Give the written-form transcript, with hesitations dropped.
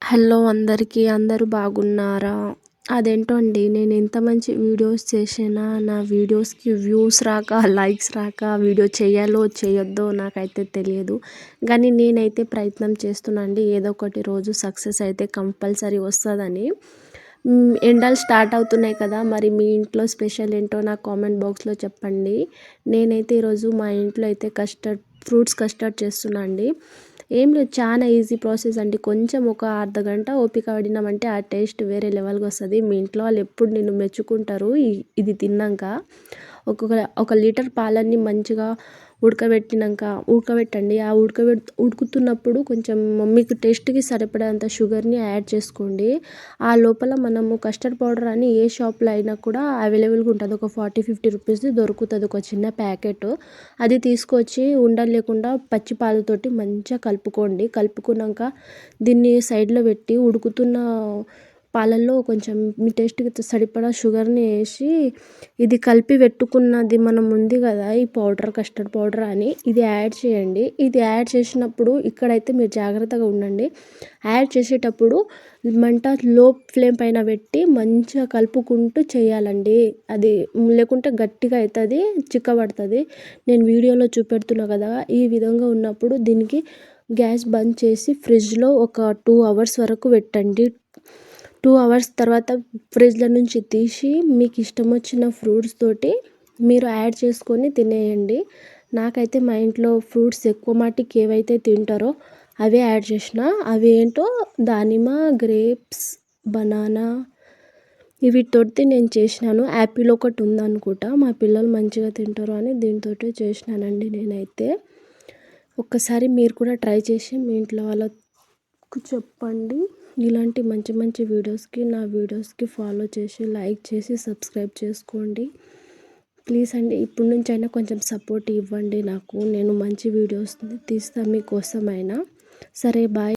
Hello అందరికీ, అందరూ బాగున్నారా? అదేంటో అండి, నేను ఎంత మంచి వీడియోస్ చేసినా నా వీడియోస్కి వ్యూస్ రాక, లైక్స్ రాక, వీడియో చేయాలో చేయొద్దో నాకైతే తెలియదు. కానీ నేనైతే ప్రయత్నం చేస్తున్నా అండి, ఏదో ఒకటి రోజు సక్సెస్ అయితే కంపల్సరీ వస్తుందని. ఎండలు స్టార్ట్ అవుతున్నాయి కదా, మరి మీ ఇంట్లో స్పెషల్ ఏంటో నాకు కామెంట్ బాక్స్లో చెప్పండి. నేనైతే ఈరోజు మా ఇంట్లో అయితే ఫ్రూట్స్ కస్టర్డ్ చేస్తున్నా అండి. ఏం లేదు, చాలా ఈజీ ప్రాసెస్ అండి. కొంచెం ఒక అర్ధగంట ఓపిక పడినామంటే ఆ టేస్ట్ వేరే లెవెల్గా వస్తుంది. మీ ఇంట్లో వాళ్ళు ఎప్పుడు నిన్ను మెచ్చుకుంటారు ఇది తిన్నాక. ఒక లీటర్ పాలన్నీ మంచిగా ఉడకబెట్టండి. ఆ ఉడుకుతున్నప్పుడు కొంచెం మీకు టేస్ట్కి సరిపడేంత షుగర్ని యాడ్ చేసుకోండి. ఆ లోపల మనము కస్టర్డ్ పౌడర్ అని ఏ షాప్లో అయినా కూడా అవైలబుల్గా ఉంటుంది. ఒక 40-50 రూపీస్ది దొరుకుతుంది ఒక చిన్న ప్యాకెట్. అది తీసుకొచ్చి ఉండలు లేకుండా పచ్చి పాలతోటి మంచిగా కలుపుకున్నాక దీన్ని సైడ్లో పెట్టి ఉడుకుతున్న పాలల్లో కొంచెం మీ టేస్ట్కి సరిపడా షుగర్ని వేసి ఇది కలిపి పెట్టుకున్నది మనం ఉంది కదా, ఈ కస్టర్డ్ పౌడర్ అని ఇది యాడ్ చేయండి. ఇది యాడ్ చేసినప్పుడు ఇక్కడైతే మీరు జాగ్రత్తగా ఉండండి. యాడ్ చేసేటప్పుడు మంట లో ఫ్లేమ్ పైన పెట్టి మంచిగా కలుపుకుంటూ చేయాలండి. అది లేకుంటే గట్టిగా అవుతుంది, చిక్కబడుతుంది. నేను వీడియోలో చూపెడుతున్నా కదా, ఈ విధంగా ఉన్నప్పుడు దీనికి గ్యాస్ బంద్ చేసి ఫ్రిడ్జ్లో ఒక 2 అవర్స్ వరకు పెట్టండి. 2 అవర్స్ తర్వాత ఫ్రిడ్జ్లో నుంచి తీసి మీకు ఇష్టం వచ్చిన ఫ్రూట్స్ తోటి మీరు యాడ్ చేసుకొని తినేయండి. నాకైతే మా ఇంట్లో ఫ్రూట్స్ ఎక్కువ మటుకు ఏవైతే తింటారో అవే యాడ్ చేసిన. అవి ఏంటో దానిమ్మ, గ్రేప్స్, బనానా వీటితోటి నేను చేసినాను. యాపిల్ ఒకటి ఉందనుకుంటా, మా పిల్లలు మంచిగా తింటారు అని దీంతో చేసినానండి నేనైతే. ఒక్కసారి మీరు కూడా ట్రై చేసి మీ ఇంట్లో వాళ్ళకు చెప్పండి. ఇలాంటి మంచి మంచి వీడియోస్కి నా వీడియోస్కి ఫాలో చేసి లైక్ చేసి సబ్స్క్రైబ్ చేసుకోండి ప్లీజ్ అండి. ఇప్పటి నుంచి అయినా కొంచెం సపోర్ట్ ఇవ్వండి నాకు. నేను మంచి వీడియోస్ తీస్తాను మీకోసమైనా. సరే, బాయ్.